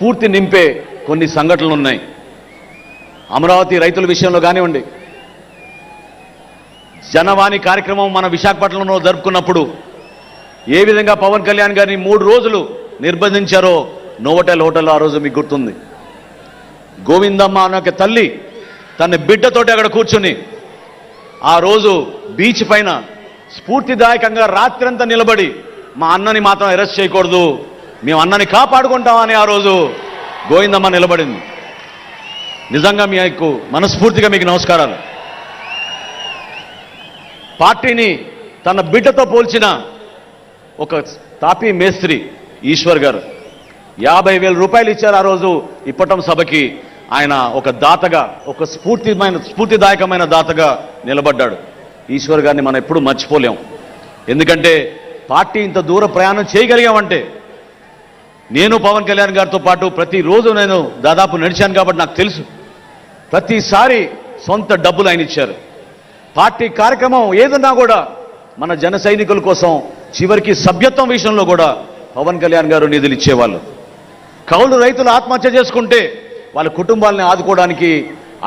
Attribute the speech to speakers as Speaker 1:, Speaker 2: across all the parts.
Speaker 1: పూర్తి నింపే కొన్ని సంఘటనలు ఉన్నాయి. అమరావతి రైతుల విషయంలో కానివ్వండి, జనవాణి కార్యక్రమం మన విశాఖపట్నంలో జరుపుకున్నప్పుడు ఏ విధంగా పవన్ కళ్యాణ్ గారిని 3 రోజులు నిర్బంధించారో నోవోటెల్ హోటల్లో ఆ రోజు మీకు గుర్తుంది. గోవిందమ్మ అనే తల్లి తన బిడ్డతోటి అక్కడ కూర్చుని ఆ రోజు బీచ్ పైన స్ఫూర్తిదాయకంగా రాత్రంతా నిలబడి మా అన్నని మాత్రం అరెస్ట్ చేయకూడదు, మేము అన్నని కాపాడుకుంటామని ఆ రోజు గోవిందమ్మ నిలబడింది. నిజంగా మీకు మనస్ఫూర్తిగా మీకు నమస్కారాలు. పార్టీని తన బిడ్డతో పోల్చిన ఒక తాపీ మేస్త్రి ఈశ్వర్ గారు 50,000 రూపాయలు ఇచ్చారు ఆ రోజు ఇప్పటం సభకి. ఆయన ఒక దాతగా, ఒక స్ఫూర్తిదాయకమైన దాతగా నిలబడ్డాడు. ఈశ్వర్ గారిని మనం ఎప్పుడూ మర్చిపోలేం. ఎందుకంటే పార్టీ ఇంత దూర ప్రయాణం చేయగలిగామంటే, నేను పవన్ కళ్యాణ్ గారితో పాటు ప్రతిరోజు నేను దాదాపు నడిచాను కాబట్టి నాకు తెలుసు. ప్రతిసారి సొంత డబ్బులు ఆయన ఇచ్చారు. పార్టీ కార్యక్రమం ఏదన్నా కూడా మన జన సైనికుల కోసం, చివరికి సభ్యత్వం విషయంలో కూడా పవన్ కళ్యాణ్ గారు నిధులు ఇచ్చేవాళ్ళు. కౌలు రైతులు ఆత్మహత్య చేసుకుంటే వాళ్ళ కుటుంబాలని ఆదుకోవడానికి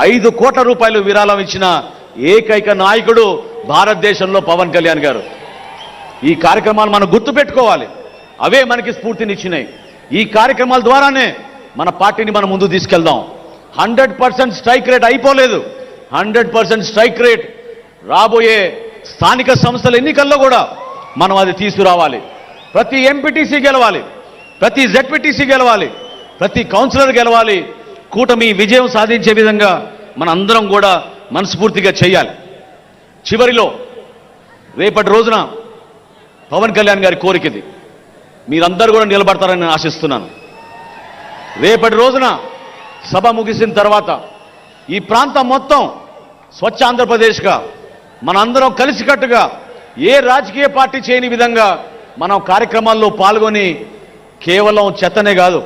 Speaker 1: 5 కోట్ల రూపాయలు విరాళం ఇచ్చిన ఏకైక నాయకుడు భారతదేశంలో పవన్ కళ్యాణ్ గారు. ఈ కార్యక్రమాలు మనం గుర్తుపెట్టుకోవాలి. అవే మనకి స్ఫూర్తినిచ్చినాయి. ఈ కార్యక్రమాల ద్వారానే మన పార్టీని మనం ముందు తీసుకెళ్దాం. 100% స్ట్రైక్ రేట్ అయిపోలేదు. 100% స్ట్రైక్ రేట్ రాబోయే స్థానిక సంస్థల ఎన్నికల్లో కూడా మనం అది తీసుకురావాలి. ప్రతి ఎంపీటీసీ గెలవాలి, ప్రతి జెడ్పీటీసీ గెలవాలి, ప్రతి కౌన్సిలర్ గెలవాలి. కూటమి విజయం సాధించే విధంగా మన అందరం కూడా మనస్ఫూర్తిగా చేయాలి. చివరిలో రేపటి రోజున పవన్ కళ్యాణ్ గారి కోరికది, మీరందరూ కూడా నిలబడతారని నేను ఆశిస్తున్నాను. రేపటి రోజున సభ ముగిసిన తర్వాత ఈ ప్రాంతం మొత్తం స్వచ్ఛ ఆంధ్రప్రదేశ్గా మనందరం కలిసికట్టుగా ఏ రాజకీయ పార్టీ చేయని విధంగా మనం కార్యక్రమాల్లో పాల్గొని కేవలం చెత్తనే కాదు,